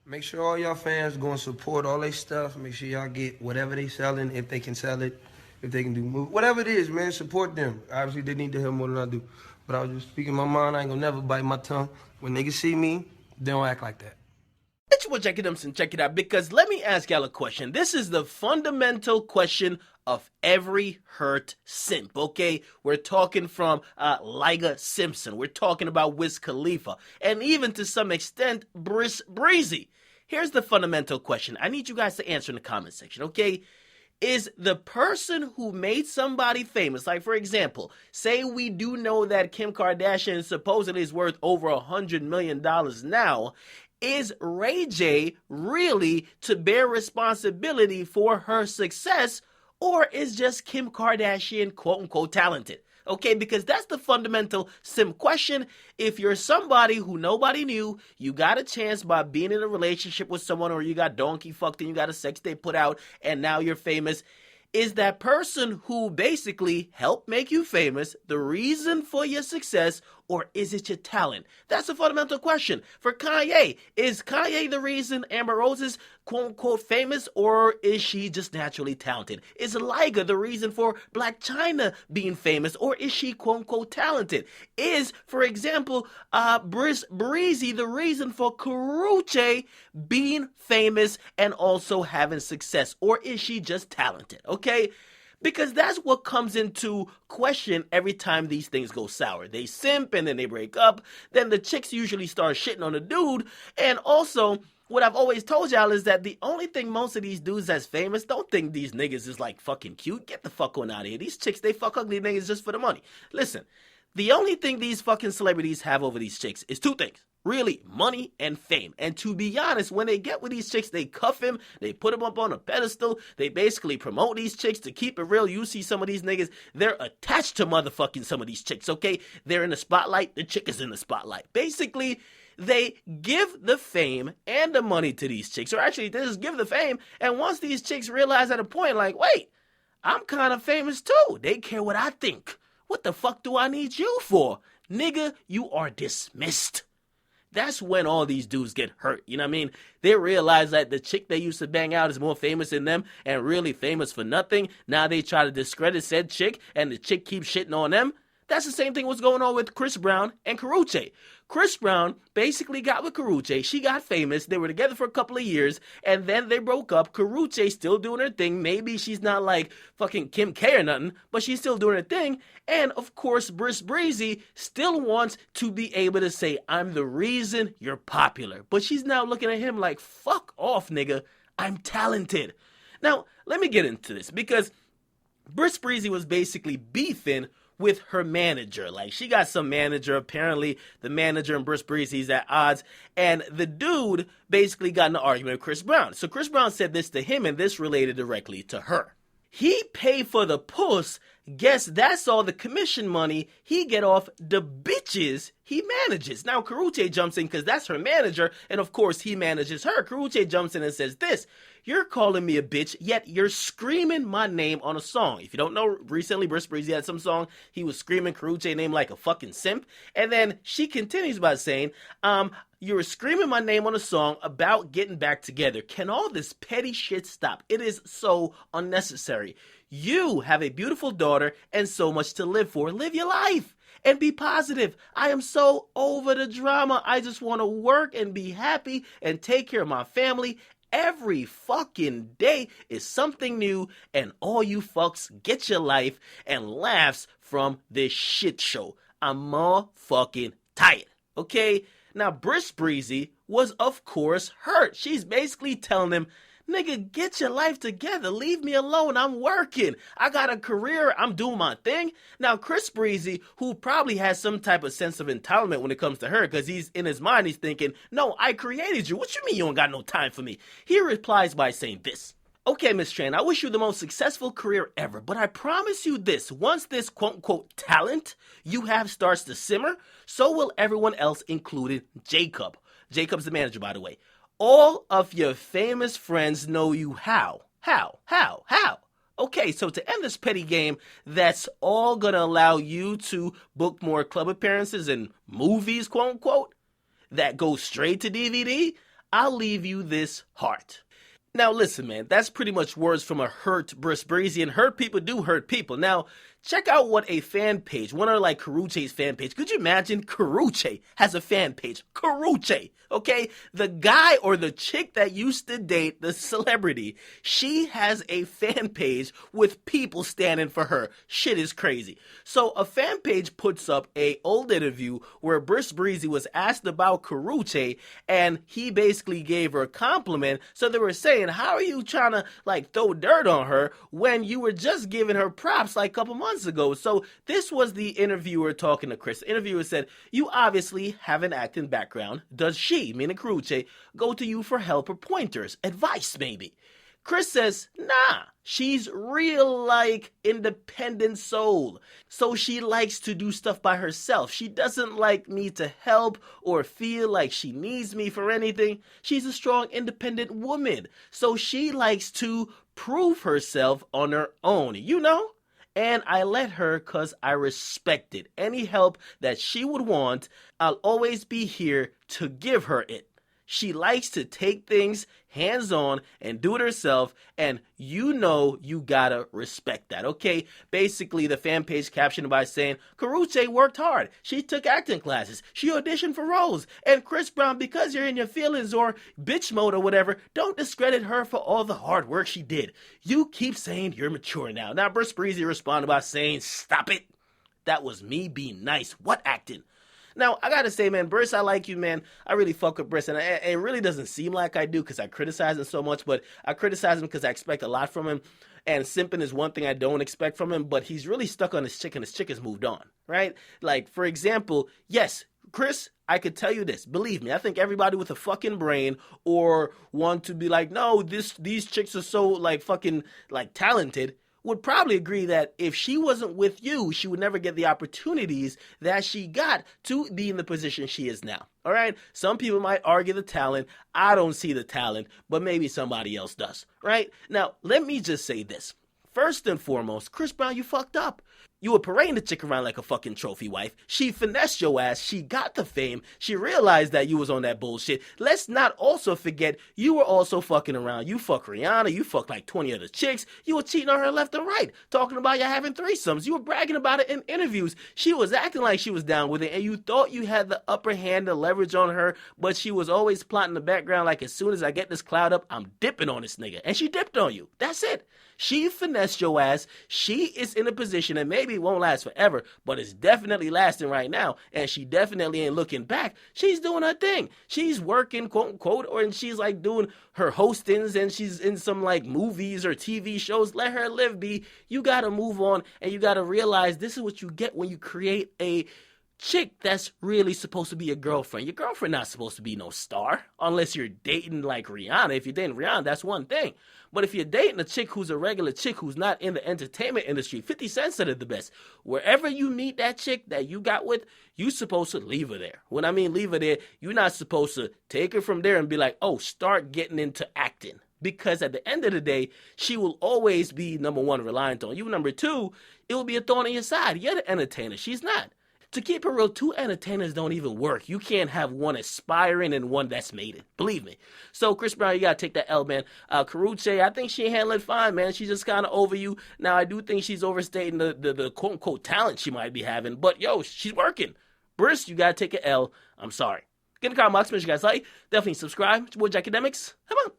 Make sure all y'all fans go and support all their stuff. Make sure y'all get whatever they selling, if they can sell it, if they can do whatever it is, man. Support them. Obviously, they need to help more than I do. But I was just speaking my mind. I ain't gonna never bite my tongue. When niggas see me, they don't act like that. It's your boy Akademiks, and check it out, because let me ask y'all a question. This is the fundamental question of every hurt simp, okay? We're talking from Liga Simpson. We're talking about Wiz Khalifa. And even to some extent, Briss Breezy. Here's the fundamental question. I need you guys to answer in the comment section, okay? Is the person who made somebody famous, like for example, say we do know that Kim Kardashian supposedly is worth over $100 million now, is Ray J really to bear responsibility for her success, or is just Kim Kardashian quote-unquote talented? Okay, because that's the fundamental sim question. If you're somebody who nobody knew, you got a chance by being in a relationship with someone, or you got donkey fucked and you got a sex tape put out and now you're famous, is that person who basically helped make you famous the reason for your success, or is it your talent? That's a fundamental question. For Kanye, is Kanye the reason Amber Rose is quote-unquote famous, or is she just naturally talented? Is Liga the reason for Black China being famous, or is she quote-unquote talented? Is, for example, Briss Breezy the reason for Karrueche being famous and also having success, or is she just talented? Okay? Because that's what comes into question every time these things go sour. They simp and then they break up. Then the chicks usually start shitting on the dude. And also, what I've always told y'all is that the only thing most of these dudes that's famous don't think these niggas is like fucking cute. Get the fuck on out of here. These chicks, they fuck ugly niggas just for the money. Listen, the only thing these fucking celebrities have over these chicks is two things. Really, money and fame. And to be honest, when they get with these chicks, they cuff him, they put him up on a pedestal, they basically promote these chicks. To keep it real, you see some of these niggas, they're attached to motherfucking some of these chicks, okay? They're in the spotlight, the chick is in the spotlight. Basically, they give the fame and the money to these chicks, or actually, they just give the fame, and once these chicks realize at a point, like, wait, I'm kind of famous too. They care what I think. What the fuck do I need you for? Nigga, you are dismissed. That's when all these dudes get hurt, you know what I mean? They realize that the chick they used to bang out is more famous than them and really famous for nothing. Now they try to discredit said chick and the chick keeps shitting on them. That's the same thing what's going on with Chris Brown and Karrueche. Chris Brown basically got with Karrueche. She got famous. They were together for a couple of years, and then they broke up. Karrueche still doing her thing. Maybe she's not like fucking Kim K or nothing, but she's still doing her thing. And of course, Briss Breezy still wants to be able to say, I'm the reason you're popular. But she's now looking at him like, fuck off, nigga. I'm talented. Now, let me get into this, because Briss Breezy was basically beefing with her manager. Like, she got some manager, apparently the manager and Briss Breezy's at odds, and the dude basically got in an argument with Chris Brown. So Chris Brown said this to him, and this related directly to her. He paid for the puss. Guess that's all the commission money he get off the bitches he manages. Now, Karrueche jumps in because that's her manager, and of course he manages her. Karrueche jumps in and says this: you're calling me a bitch, yet you're screaming my name on a song. If you don't know, recently Briss Breezy had some song, he was screaming Karrueche name like a fucking simp, and then she continues by saying, you were screaming my name on a song about getting back together. Can all this petty shit stop? It is so unnecessary. You have a beautiful daughter and so much to live for. Live your life and be positive. I am so over the drama. I just want to work and be happy and take care of my family. Every fucking day is something new, and all you fucks get your life and laughs from this shit show. I'm more fucking tired, okay? Now, Briss Breezy was, of course, hurt. She's basically telling him, nigga, get your life together. Leave me alone. I'm working. I got a career. I'm doing my thing. Now, Chris Breezy, who probably has some type of sense of entitlement when it comes to her, because he's in his mind, he's thinking, no, I created you. What you mean you don't got no time for me? He replies by saying this: okay, Miss Tran, I wish you the most successful career ever, but I promise you this: once this quote-unquote talent you have starts to simmer, so will everyone else, including Jacob. Jacob's the manager, by the way. All of your famous friends know you how? Okay, so to end this petty game, that's all gonna allow you to book more club appearances and movies, quote unquote, that go straight to DVD. I'll leave you this heart. Now listen, man, that's pretty much words from a hurt Briss Breezy, and hurt people do hurt people. Now, check out what a fan page, one of like Karrueche's fan page. Could you imagine Karrueche has a fan page? Karrueche, okay? The guy or the chick that used to date the celebrity, she has a fan page with people standing for her. Shit is crazy. So a fan page puts up a old interview where Briss Breezy was asked about Karrueche, and he basically gave her a compliment. So they were saying, how are you trying to like throw dirt on her when you were just giving her props like a couple months ago? So this was the interviewer talking to Chris. The interviewer said, you obviously have an acting background. Does she, meaning Karrueche, go to you for help or pointers, advice maybe? Chris says, nah, she's real like independent soul. So she likes to do stuff by herself. She doesn't like me to help or feel like she needs me for anything. She's a strong independent woman. So she likes to prove herself on her own, you know? And I let her because I respect it. Any help that she would want, I'll always be here to give her it. She likes to take things hands-on and do it herself, and you know you gotta respect that, okay? Basically, the fan page captioned by saying, Karrueche worked hard. She took acting classes. She auditioned for roles. And Chris Brown, because you're in your feelings or bitch mode or whatever, don't discredit her for all the hard work she did. You keep saying you're mature now. Now, Briss Breezy responded by saying, stop it. That was me being nice. What acting? Now, I gotta say, man, Briss, I like you, man. I really fuck with Briss, and it really doesn't seem like I do because I criticize him so much, but I criticize him because I expect a lot from him, and simping is one thing I don't expect from him, but he's really stuck on his chick, and his chick has moved on, right? Like, for example, yes, Chris, I could tell you this. Believe me, I think everybody with a fucking brain or want to be like, no, these chicks are so, like, fucking, like, talented, would probably agree that if she wasn't with you, she would never get the opportunities that she got to be in the position she is now. All right? Some people might argue the talent. I don't see the talent, but maybe somebody else does. Right? Now, let me just say this. First and foremost, Chris Brown, you fucked up. You were parading the chick around like a fucking trophy wife. She finessed your ass. She got the fame. She realized that you was on that bullshit. Let's not also forget you were also fucking around. You fucked Rihanna. You fucked like 20 other chicks. You were cheating on her left and right. Talking about you having threesomes. You were bragging about it in interviews. She was acting like she was down with it, and you thought you had the upper hand, the leverage on her, but she was always plotting in the background like, as soon as I get this cloud up, I'm dipping on this nigga. And she dipped on you. That's it. She finessed your ass. She is in a position, and maybe it won't last forever, but it's definitely lasting right now, and she definitely ain't looking back. She's doing her thing. She's working, quote unquote, and she's like doing her hostings, and she's in some like movies or TV shows. Let her live, B. You gotta move on, and you gotta realize this is what you get when you create a chick that's really supposed to be a girlfriend. Your girlfriend not supposed to be no star unless you're dating like Rihanna. If you're dating Rihanna, that's one thing. But if you're dating a chick who's a regular chick who's not in the entertainment industry, 50 Cent said it the best. Wherever you meet that chick that you got with, you supposed to leave her there. When I mean leave her there, you're not supposed to take her from there and be like, oh, start getting into acting. Because at the end of the day, she will always be, number one, reliant on you. Number two, it will be a thorn in your side. You're the entertainer. She's not. To keep it real, two entertainers don't even work. You can't have one aspiring and one that's made it. Believe me. So, Chris Brown, you got to take that L, man. Karrueche, I think she handled it fine, man. She's just kind of over you. Now, I do think she's overstating the quote-unquote talent she might be having. But, yo, she's working. Briss, you got to take an L. I'm sorry. Get in the comment box. Make sure you guys like. Definitely subscribe. It's your boy, Akademiks. Come on.